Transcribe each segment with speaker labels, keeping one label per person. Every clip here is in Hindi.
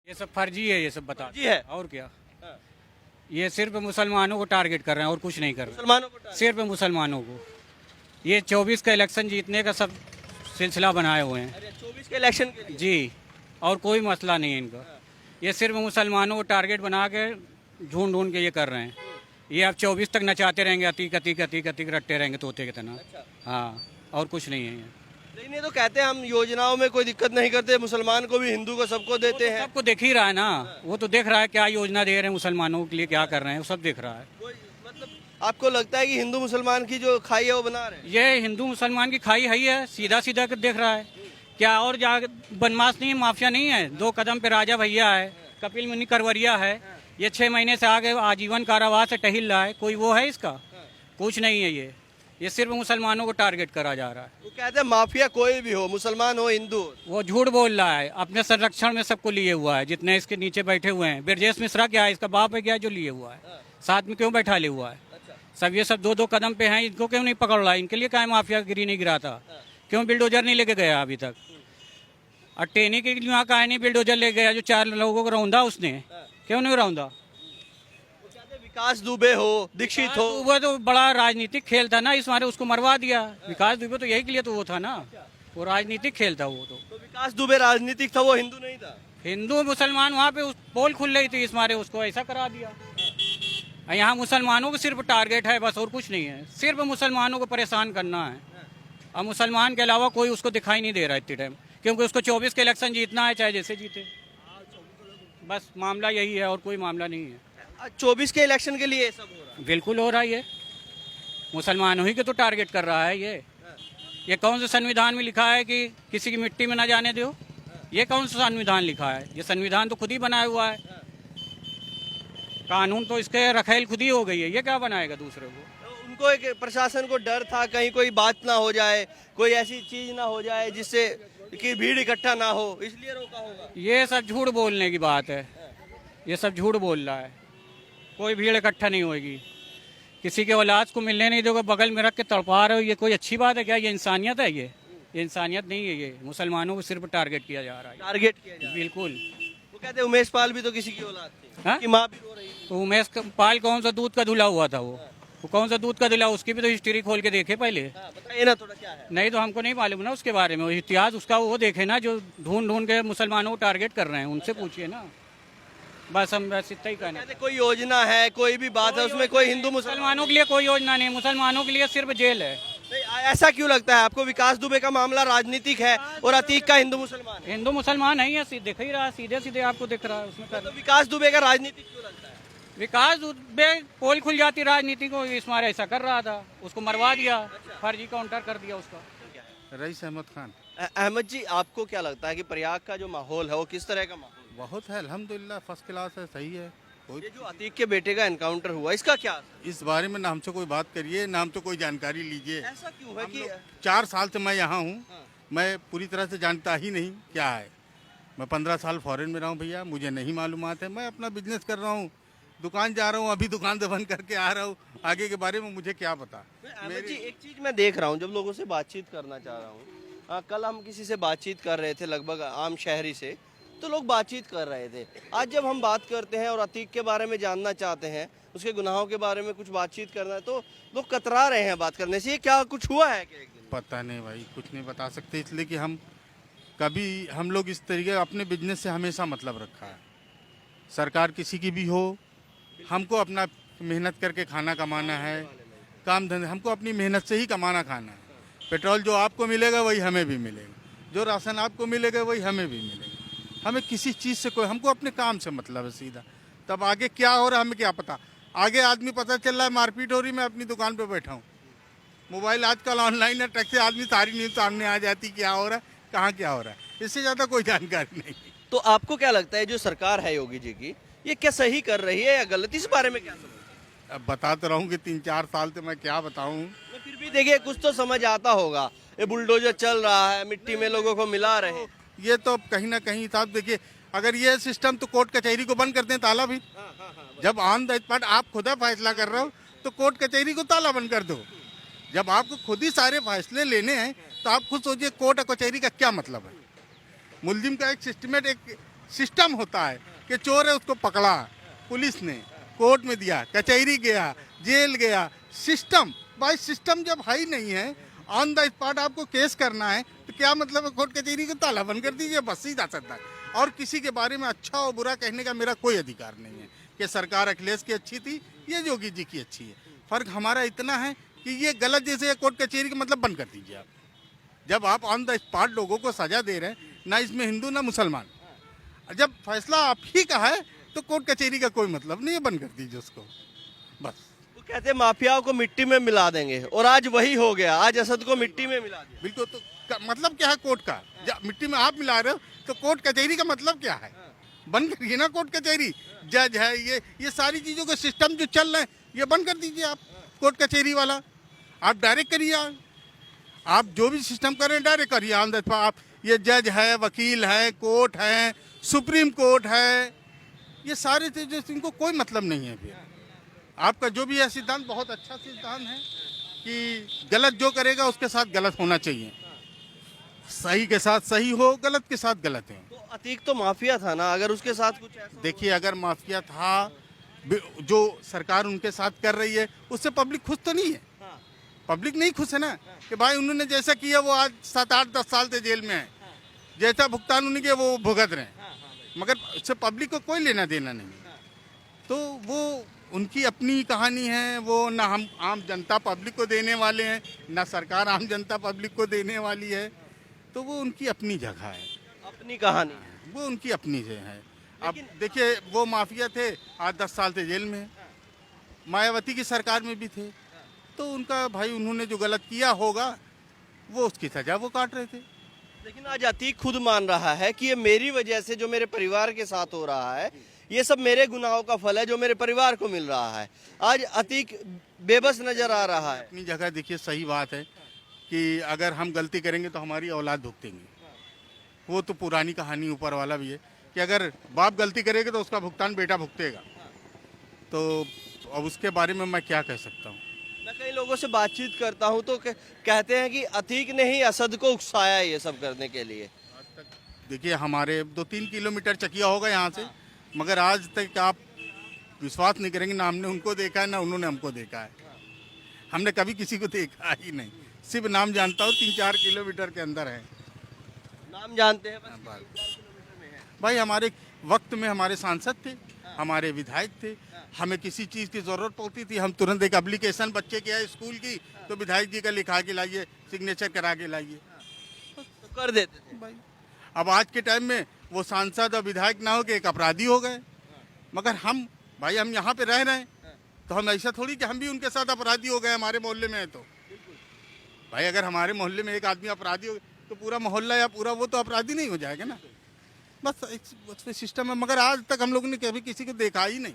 Speaker 1: ये सब फर्जी है, ये सब बता
Speaker 2: फर्जी है?
Speaker 1: और क्या।
Speaker 2: हाँ।
Speaker 1: ये सिर्फ मुसलमानों को टारगेट कर रहे हैं और कुछ नहीं कर रहे,
Speaker 2: मुसलमानों को टारगेट।
Speaker 1: सिर्फ मुसलमानों को। ये 24 का इलेक्शन जीतने का सब सिलसिला बनाए हुए हैं।
Speaker 2: अरे 24 के इलेक्शन के लिए।
Speaker 1: जी, और कोई मसला नहीं है इनका। ये सिर्फ मुसलमानों को टारगेट बना के ढूंढ ढूंढ के ये कर रहे हैं। ये अब 24 तक नचाते रहेंगे, अतीक अतीक अतीक अतीक रटते रहेंगे तोते की तरह।
Speaker 2: अच्छा।
Speaker 1: हाँ, और कुछ नहीं है ये।
Speaker 2: लेकिन ये तो कहते हैं हम योजनाओं में कोई दिक्कत नहीं करते, मुसलमान को भी हिंदू को सबको देते हैं।
Speaker 1: सबको देख ही रहा है ना, वो तो देख रहा है क्या योजना दे रहे हैं मुसलमानों के लिए, क्या कर रहे हैं, वो सब देख रहा है।
Speaker 2: कोई मतलब आपको लगता है कि हिंदू मुसलमान की जो खाई है वो बना रहे हैं?
Speaker 1: ये हिंदू मुसलमान की खाई है ही है, सीधा सीधा कर देख रहा है क्या। और जा बनमास नहीं है, माफिया नहीं है। 2 कदम पे राजा भैया है, कपिल मुनि करवरिया है। ये 6 महीने से आगे आजीवन कारावास से टहिल रहा है। कोई वो है इसका? कुछ नहीं है। ये सिर्फ मुसलमानों को टारगेट करा जा रहा है।
Speaker 2: वो कहते हैं माफिया कोई भी हो, मुसलमान हो हिंदू हो।
Speaker 1: वो झूठ बोल रहा है, अपने संरक्षण में सबको लिए हुआ है जितने इसके नीचे बैठे हुए हैं। ब्रजेश मिश्रा क्या है, इसका बाप है क्या जो लिए हुआ है? साथ में क्यों बैठा ले हुआ है? सब ये सब 2-2 कदम पे हैं, इनको क्यों नहीं पकड़ रहा है? इनके लिए क्या माफिया गिरी नहीं गिरा था? क्यों बिल्डोजर नहीं लेके गया अभी तक? और टेनी के यहाँ का नहीं बिल्डोजर ले गया जो 4 लोगों को रौंदा उसने? क्यों नहीं रौंदा?
Speaker 2: वो कहते हैं विकास दुबे हो, दीक्षित हो।
Speaker 1: वो तो बड़ा राजनीतिक खेल था ना, इस मारे उसको मरवा दिया। विकास दुबे तो यही के लिए तो वो था ना, वो राजनीतिक खेल था वो तो।
Speaker 2: तो विकास दुबे राजनीतिक था, वो हिंदू नहीं था।
Speaker 1: हिंदू मुसलमान वहाँ पे पोल खुल रही थी, इस मारे उसको ऐसा करा दिया। यहाँ मुसलमानों को सिर्फ टारगेट है बस, और कुछ नहीं है। सिर्फ मुसलमानों को परेशान करना है। अब मुसलमान के अलावा कोई उसको दिखाई नहीं दे रहा इतने टाइम, क्योंकि उसको 24 के इलेक्शन जीतना है, चाहे जैसे जीते। बस मामला यही है और कोई मामला नहीं है।
Speaker 2: 24 के इलेक्शन के लिए ये सब हो रहा है।
Speaker 1: बिल्कुल हो रहा है। ये मुसलमानों ही के तो टारगेट कर रहा है। ये कौन सा संविधान में लिखा है कि किसी की मिट्टी में ना जाने दो? ये कौन सा संविधान लिखा है? ये संविधान तो खुद ही बनाया हुआ है। कानून तो इसके रखेल खुद ही हो गई है, ये क्या बनाएगा दूसरे को?
Speaker 2: तो उनको एक प्रशासन को डर था कहीं कोई बात ना हो जाए, कोई ऐसी चीज ना हो जाए जिससे कि भीड़ इकट्ठा ना हो, इसलिए रोका होगा।
Speaker 1: ये सब झूठ बोलने की बात है। ये सब झूठ बोल रहा है। कोई भीड़ इकट्ठा नहीं होगी। किसी के औलाद को मिलने नहीं दोगे, बगल में रख के तड़पा रहे हो, ये कोई अच्छी बात है क्या? ये इंसानियत है? ये इंसानियत नहीं है। ये मुसलमानों को सिर्फ टारगेट किया जा रहा है।
Speaker 2: टारगेट किया जाए।
Speaker 1: बिल्कुल।
Speaker 2: वो कहते हैं उमेश पाल भी तो किसी की औलाद थी,
Speaker 1: हाँ?
Speaker 2: उसकी माँ भी रो रही थी।
Speaker 1: तो उमेश पाल कौन सा दूध का धुला हुआ था? वो कौन सा दूध का धुला? उसकी भी तो हिस्ट्री खोल के देखे पहले।
Speaker 2: हाँ, बताइए ना थोड़ा क्या है।
Speaker 1: नहीं तो हमको नहीं मालूम ना उसके बारे में। वो इतिहास उसका वो देखे ना, जो ढूंढ ढूंढ के मुसलमानों को टारगेट कर रहे हैं, उनसे पूछिए ना। बस हम बस इतना ही कहना।
Speaker 2: कहते हैं कोई योजना है, कोई भी बात है उसमें कोई हिंदू मुसलमान।
Speaker 1: मुसलमानों के लिए कोई योजना नहीं, मुसलमानों के लिए सिर्फ जेल है।
Speaker 2: नहीं, ऐसा क्यों लगता है आपको? विकास दुबे का मामला राजनीतिक है और अतीक का हिंदू मुसलमान है।
Speaker 1: हिंदू मुसलमान नहीं है, दिख ही रहा, सीधे सीधे आपको दिख रहा है उसमें
Speaker 2: तो विकास दुबे का राजनीतिक क्यों लगता है?
Speaker 1: विकास दुबे पोल खुल जाती राजनीति को, इस मारे ऐसा कर रहा था, उसको मरवा दिया, फर्जी काउंटर कर दिया उसका।
Speaker 3: रईस अहमद खान।
Speaker 2: अहमद जी, आपको क्या लगता है कि प्रयाग का जो माहौल है वो किस तरह का माहौल है?
Speaker 3: बहुत है, अल्हम्दुलिल्लाह फर्स्ट क्लास है, सही है। कोई
Speaker 2: ये जो अतीक के बेटे का एनकाउंटर हुआ, इसका क्या असर?
Speaker 3: इस बारे में ना हमसे कोई बात करिए, ना हमसे कोई जानकारी लीजिए।
Speaker 2: ऐसा क्यों है कि
Speaker 3: 4 साल से मैं यहाँ हूँ,
Speaker 2: हाँ।
Speaker 3: मैं पूरी तरह से जानता ही नहीं क्या है। मैं 15 साल फॉरेन में रहा हूँ भैया, मुझे नहीं मालूमात है। मैं अपना बिजनेस कर रहा हूँ, दुकान जा रहा हूँ, अभी दुकान से बंद करके आ रहा हूँ। आगे के बारे में मुझे क्या पता।
Speaker 2: अहमद जी, एक चीज मैं देख रहा हूँ, जब लोगों से बातचीत करना चाह रहा हूँ, कल हम किसी से बातचीत कर रहे थे, लगभग आम शहरी से, तो लोग बातचीत कर रहे थे। आज जब हम बात करते हैं और अतीक के बारे में जानना चाहते हैं, उसके गुनाहों के बारे में कुछ बातचीत करना है, तो लोग कतरा रहे हैं बात करने से। ये क्या कुछ हुआ है क्या एक दिन?
Speaker 3: पता नहीं भाई, कुछ नहीं बता सकते, इसलिए कि हम लोग इस तरीके अपने बिजनेस से हमेशा मतलब रखा है। सरकार किसी की भी हो, हमको अपना मेहनत करके खाना कमाना है, काम धंधे हमको अपनी मेहनत से ही कमाना खाना है। पेट्रोल जो आपको मिलेगा वही हमें भी मिलेगा, जो राशन आपको मिलेगा वही हमें भी मिलेगा। हमें किसी चीज़ से कोई, हमको अपने काम से मतलब है सीधा। तब आगे क्या हो रहा है हमें क्या पता। आगे आदमी पता चल रहा है मारपीट हो रही, मैं अपनी दुकान पे बैठा हूँ। मोबाइल आजकल ऑनलाइन है, टैक्सी आदमी सारी न्यूज़ सामने आ जाती, क्या हो रहा है, कहाँ क्या हो रहा है, इससे ज़्यादा कोई जानकारी नहीं।
Speaker 2: तो आपको क्या लगता है जो सरकार है योगी जी की, ये क्या सही कर रही है या गलत? इस बारे में क्या समझ?
Speaker 3: अब बता तो रहा हूँ कि 3-4 साल से मैं क्या बताऊँ।
Speaker 2: फिर भी देखिए कुछ तो समझ आता होगा। ये बुलडोजर चल रहा है, मिट्टी में लोगों को मिला रहे हैं।
Speaker 3: ये तो कहीं ना कहीं साहब देखिए, अगर ये सिस्टम तो कोर्ट कचहरी को बंद कर दें, ताला भी। जब ऑन द स्पॉट आप खुदा फैसला कर रहे हो तो कोर्ट कचहरी को ताला बंद कर दो। जब आपको खुद ही सारे फैसले लेने हैं तो आप खुद सोचिए कोर्ट और कचहरी का क्या मतलब है। मुलजिम का एक सिस्टमेट, एक सिस्टम होता है कि चोर है उसको पकड़ा पुलिस ने, कोर्ट में दिया, कचहरी गया, जेल गया, सिस्टम। भाई सिस्टम जब है ही नहीं है, ऑन द स्पॉट आपको केस करना है तो क्या मतलब है, कोर्ट कचहरी को ताला बंद कर दीजिए, बस ही जा सकता है। और किसी के बारे में अच्छा और बुरा कहने का मेरा कोई अधिकार नहीं है कि सरकार अखिलेश की अच्छी थी, ये योगी जी की अच्छी है। फर्क हमारा इतना है कि ये गलत जैसे कोर्ट कचहरी का मतलब बंद कर दीजिए आप। जब आप ऑन द स्पॉट लोगों को सजा दे रहे हैं, ना इसमें हिंदू ना मुसलमान, जब फैसला आप ही का है तो कोर्ट कचहरी का कोई मतलब नहीं है, बंद कर दीजिए उसको बस।
Speaker 2: वो कहते हैं माफियाओं को मिट्टी में मिला देंगे, और आज वही हो गया, आज असद को मिट्टी में मिला दिया।
Speaker 3: बिल्कुल। तो मतलब क्या है कोर्ट का, जब मिट्टी में आप मिला रहे हो तो कोर्ट कचहरी का मतलब क्या है, बंद करिए ना कोर्ट कचहरी। जज है, ये सारी चीज़ों का सिस्टम जो चल रहा है ये बंद कर दीजिए आप, कोर्ट कचहरी वाला आप डायरेक्ट करिए। आप जो भी सिस्टम कर रहे हैं डायरेक्ट करिए ऑन द स्पॉट। आप ये जज है, वकील है, कोर्ट है, सुप्रीम कोर्ट है, ये सारे चीज़ें इनको कोई मतलब नहीं है। फिर आपका जो भी है सिद्धांत बहुत अच्छा सिद्धांत है कि गलत जो करेगा उसके साथ गलत होना चाहिए, सही के साथ सही हो, गलत के साथ गलत है।
Speaker 2: तो अतीक तो माफिया था ना, अगर उसके साथ कुछ ऐसा
Speaker 3: देखिए अगर माफिया था, जो सरकार उनके साथ कर रही है उससे पब्लिक खुश तो नहीं है। पब्लिक नहीं खुश है ना कि भाई उन्होंने जैसा किया वो आज 7-8-10 साल से जेल में है, जैसा भुगतान उन्हें किया वो भुगत रहे हैं, मगर उससे पब्लिक को कोई लेना देना नहीं। तो वो उनकी अपनी कहानी है, वो ना हम आम जनता पब्लिक को देने वाले हैं, ना सरकार आम जनता पब्लिक को देने वाली है। तो वो उनकी अपनी जगह है,
Speaker 2: अपनी कहानी,
Speaker 3: वो उनकी अपनी जगह है। अब देखिए वो माफिया थे, 8-10 साल से जेल में, मायावती की सरकार में भी थे, तो उनका भाई उन्होंने जो गलत किया होगा वो उसकी सजा वो काट रहे थे।
Speaker 2: लेकिन आज अतीक खुद मान रहा है कि ये मेरी वजह से जो मेरे परिवार के साथ हो रहा है, ये सब मेरे गुनाहों का फल है जो मेरे परिवार को मिल रहा है। आज अतीक बेबस नजर आ रहा है।
Speaker 3: अपनी जगह देखिए सही बात है कि अगर हम गलती करेंगे तो हमारी औलाद भुगतेंगे, वो तो पुरानी कहानी ऊपर वाला भी है कि अगर बाप गलती करेगा तो उसका भुगतान बेटा भुगतेगा। तो अब उसके बारे में मैं क्या कह सकता हूँ।
Speaker 2: मैं कई लोगों से बातचीत करता हूँ तो कहते हैं कि अतीक ने ही असद को उकसाया ये सब करने के लिए।
Speaker 3: देखिए हमारे 2-3 किलोमीटर चकिया होगा यहाँ से, मगर आज तक आप विश्वास नहीं करेंगे, ना हमने उनको देखा है ना उन्होंने हमको देखा है। हमने कभी किसी को देखा ही नहीं, सिर्फ नाम जानता हूँ, 3-4 किलोमीटर के अंदर है।
Speaker 2: नाम जानते हैं बस।
Speaker 3: भाई हमारे वक्त में हमारे सांसद थे, हमारे विधायक थे, हमें किसी चीज़ की ज़रूरत पड़ती थी हम तुरंत एक एप्लीकेशन बच्चे के है स्कूल की, तो विधायक जी का लिखा के लाइए, सिग्नेचर करा के लाइए,
Speaker 2: तो कर देते थे
Speaker 3: भाई। अब आज के टाइम में वो सांसद और विधायक ना हो के एक अपराधी हो गए। मगर हम भाई हम यहाँ पे रह रहे हैं तो हम ऐसा थोड़ी कि हम भी उनके साथ अपराधी हो गए, हमारे मोहल्ले में है तो भाई अगर हमारे मोहल्ले में एक आदमी अपराधी हो तो पूरा मोहल्ला या पूरा वो तो अपराधी नहीं हो जाएगा ना। बस उसमें सिस्टम है, मगर आज तक हम लोगों ने कभी किसी को देखा ही नहीं।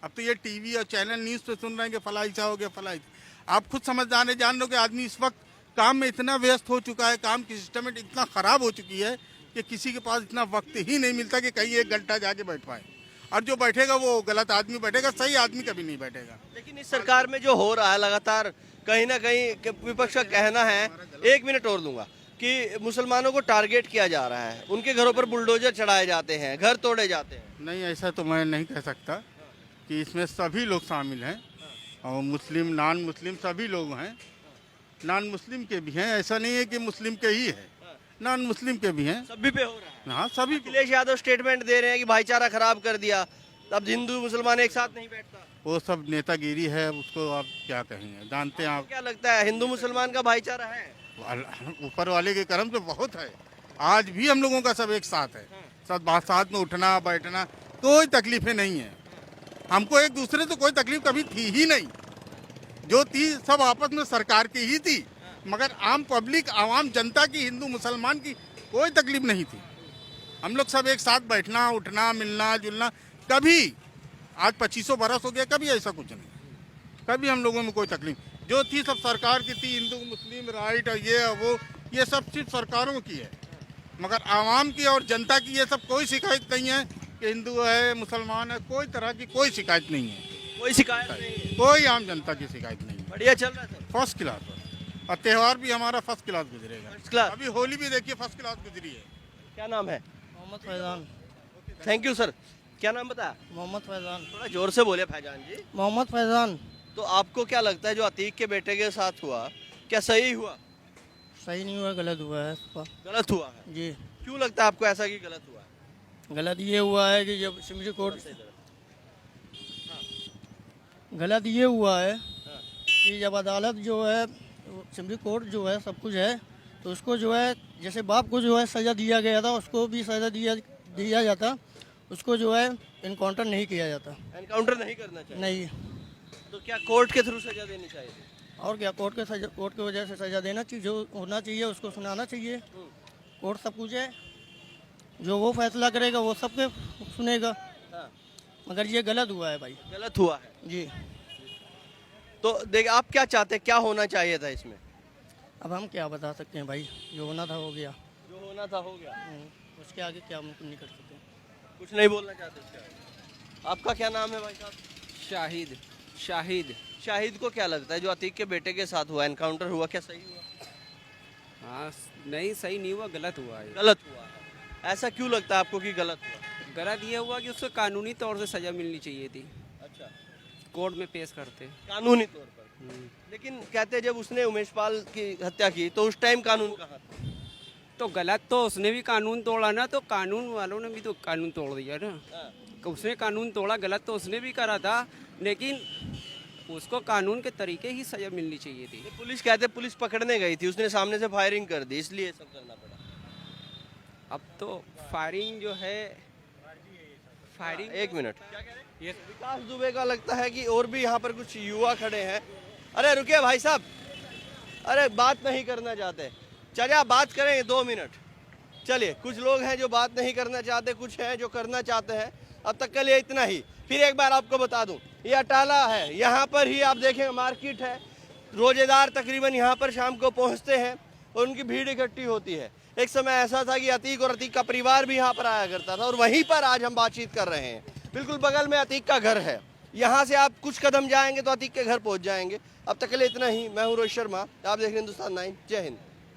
Speaker 3: अब तो ये टीवी और चैनल न्यूज़ पे सुन रहे हैं कि फला ऐसा हो गया, फला ऐसा। आप खुद समझदार हैं, जान लो कि आदमी इस वक्त काम में इतना व्यस्त हो चुका है, काम की सिस्टम इतना ख़राब हो चुकी है कि किसी के पास इतना वक्त ही नहीं मिलता कि कहीं 1 घंटा जाके बैठ पाए। और जो बैठेगा वो गलत आदमी बैठेगा, सही आदमी कभी नहीं बैठेगा।
Speaker 2: लेकिन इस सरकार में जो हो रहा है लगातार, कहीं ना कहीं विपक्ष का कहना है, 1 मिनट और दूंगा, कि मुसलमानों को टारगेट किया जा रहा है, उनके घरों पर बुलडोजर चढ़ाए जाते हैं, घर तोड़े जाते हैं।
Speaker 3: नहीं, ऐसा तो मैं नहीं कह सकता कि इसमें सभी लोग शामिल हैं, और मुस्लिम नॉन मुस्लिम सभी लोग हैं, नॉन मुस्लिम के भी हैं, ऐसा नहीं है कि मुस्लिम के ही है, नॉन मुस्लिम के भी हैं,
Speaker 2: सभी पे हो रहा है।
Speaker 3: हाँ सभी।
Speaker 2: अखिलेश यादव स्टेटमेंट दे रहे हैं कि भाईचारा खराब कर दिया, अब हिंदू मुसलमान एक साथ नहीं बैठता।
Speaker 3: वो सब नेतागिरी है, उसको आप क्या कहेंगे, जानते हैं आप।
Speaker 2: क्या लगता है हिंदू मुसलमान का भाईचारा है?
Speaker 3: ऊपर वाले के करम से बहुत है, आज भी हम लोगों का सब एक साथ है, सब साथ में उठना बैठना, कोई तकलीफें नहीं है। हमको एक दूसरे से कोई तकलीफ कभी थी ही नहीं, जो थी सब आपस में सरकार की ही थी, मगर आम पब्लिक आवाम जनता की, हिंदू मुसलमान की कोई तकलीफ नहीं थी। हम लोग सब एक साथ बैठना उठना मिलना जुलना, कभी आज 2500 बरस हो गया, कभी ऐसा कुछ नहीं, कभी हम लोगों में कोई तकलीफ जो थी सब सरकार की थी। हिंदू मुस्लिम राइट और ये वो ये सब सिर्फ सरकारों की है, मगर आवाम की और जनता की ये सब कोई शिकायत नहीं है कि हिंदू है मुसलमान है, कोई तरह की कोई शिकायत नहीं है,
Speaker 2: कोई शिकायत नहीं है,
Speaker 3: कोई आम जनता की शिकायत नहीं है।
Speaker 2: बढ़िया चल रहा है सर,
Speaker 3: फर्स्ट क्लास, और त्यौहार भी हमारा फर्स्ट क्लास गुजरेगा।
Speaker 2: First class.
Speaker 3: अभी होली भी देखिए फर्स्ट क्लास गुजरी है।
Speaker 2: क्या नाम है?
Speaker 4: Mohammed Faizan.
Speaker 2: Thank you sir. क्या नाम बताया?
Speaker 4: मोहम्मद फैजान।
Speaker 2: थोड़ा जोर से बोले फैजान जी।
Speaker 4: मोहम्मद फैजान।
Speaker 2: तो आपको क्या लगता है जो अतीक के बेटे के साथ हुआ, क्या सही हुआ?
Speaker 4: सही नहीं हुआ, गलत हुआ है इसका।
Speaker 2: गलत हुआ है।
Speaker 4: जी,
Speaker 2: क्यों लगता है आपको ऐसा कि गलत हुआ है?
Speaker 4: गलत ये हुआ है कि जब सुप्रीम कोर्ट, गलत ये हुआ है कि जब अदालत जो है, सुप्रीम कोर्ट जो है, सब कुछ है, तो उसको जो है जैसे बाप को जो है सज़ा दिया गया था, उसको भी सज़ा दिया जाता, उसको जो है इनकाउंटर नहीं किया जाता।
Speaker 2: एनकाउंटर नहीं करना चाहिए?
Speaker 4: नहीं।
Speaker 2: तो क्या कोर्ट के थ्रू सजा देनी चाहिए थी?
Speaker 4: और क्या, कोर्ट की वजह से सज़ा देना चाहिए, जो होना चाहिए उसको सुनाना चाहिए। कोर्ट सब कुछ है, जो वो फैसला करेगा वो सबके सुनेगा।
Speaker 2: हाँ।
Speaker 4: मगर ये गलत हुआ है भाई।
Speaker 2: गलत हुआ है।
Speaker 4: जी।
Speaker 2: तो देख, आप क्या चाहते हैं, क्या होना चाहिए था इसमें?
Speaker 4: अब हम क्या बता सकते हैं भाई, जो होना था हो गया।
Speaker 2: जो होना था हो गया।
Speaker 4: उसके आगे क्या हम नहीं कर सकते।
Speaker 2: कुछ नहीं बोलना चाहते उसके आगे? आपका क्या नाम है भाई साहब?
Speaker 5: शाहिद। शाहिद।
Speaker 2: शाहिद को क्या लगता है जो अतीक के बेटे के साथ हुआ, एनकाउंटर हुआ, क्या सही हुआ?
Speaker 5: हाँ, नहीं सही नहीं हुआ, गलत हुआ है।
Speaker 2: गलत हुआ है। ऐसा क्यों लगता है आपको कि गलत हुआ?
Speaker 5: गलत ये हुआ कि उसको कानूनी तौर से सजा मिलनी चाहिए थी,
Speaker 2: अच्छा,
Speaker 5: कोर्ट में पेश करते।
Speaker 2: कानूनी तौर पर। लेकिन कहते जब उसने उमेश पाल की हत्या की तो उस टाइम कानून कहाँ था?
Speaker 5: तो गलत तो उसने भी कानून तोड़ा ना, तो कानून वालों ने भी तो कानून तोड़ दिया ना।
Speaker 2: हाँ।
Speaker 5: उसने कानून तोड़ा, गलत तो उसने भी करा था, लेकिन उसको कानून के तरीके ही सजा मिलनी चाहिए थी।
Speaker 2: पुलिस कहते पुलिस पकड़ने गई थी, उसने सामने से फायरिंग कर दी, इसलिए सब करना पड़ा।
Speaker 5: अब तो फायरिंग जो है, फायरिंग।
Speaker 2: एक मिनट, ये विकास दुबे का लगता है कि और भी यहाँ पर कुछ युवा खड़े हैं। अरे रुकिए भाई साहब, अरे बात नहीं करना चाहते, चलिए आप बात करेंगे 2 मिनट। चलिए, कुछ लोग हैं जो बात नहीं करना चाहते, कुछ हैं जो करना चाहते हैं। अब तक के लिए इतना ही। फिर एक बार आपको बता दूं, ये अटाला है, यहाँ पर ही आप देखेंगे मार्केट है, रोजेदार तकरीबन यहाँ पर शाम को पहुँचते हैं और उनकी भीड़ इकट्ठी होती है। एक समय ऐसा था कि अतीक और अतीक का परिवार भी यहाँ पर आया करता था, और वहीं पर आज हम बातचीत कर रहे हैं। बिल्कुल बगल में अतीक का घर है, यहाँ से आप कुछ कदम जाएंगे तो अतीक के घर पहुँच जाएंगे। अब तक के लिए इतना ही। मैं हूँ रोहित शर्मा, आप देख रहे हैं हिंदुस्तान 9। जय हिंद।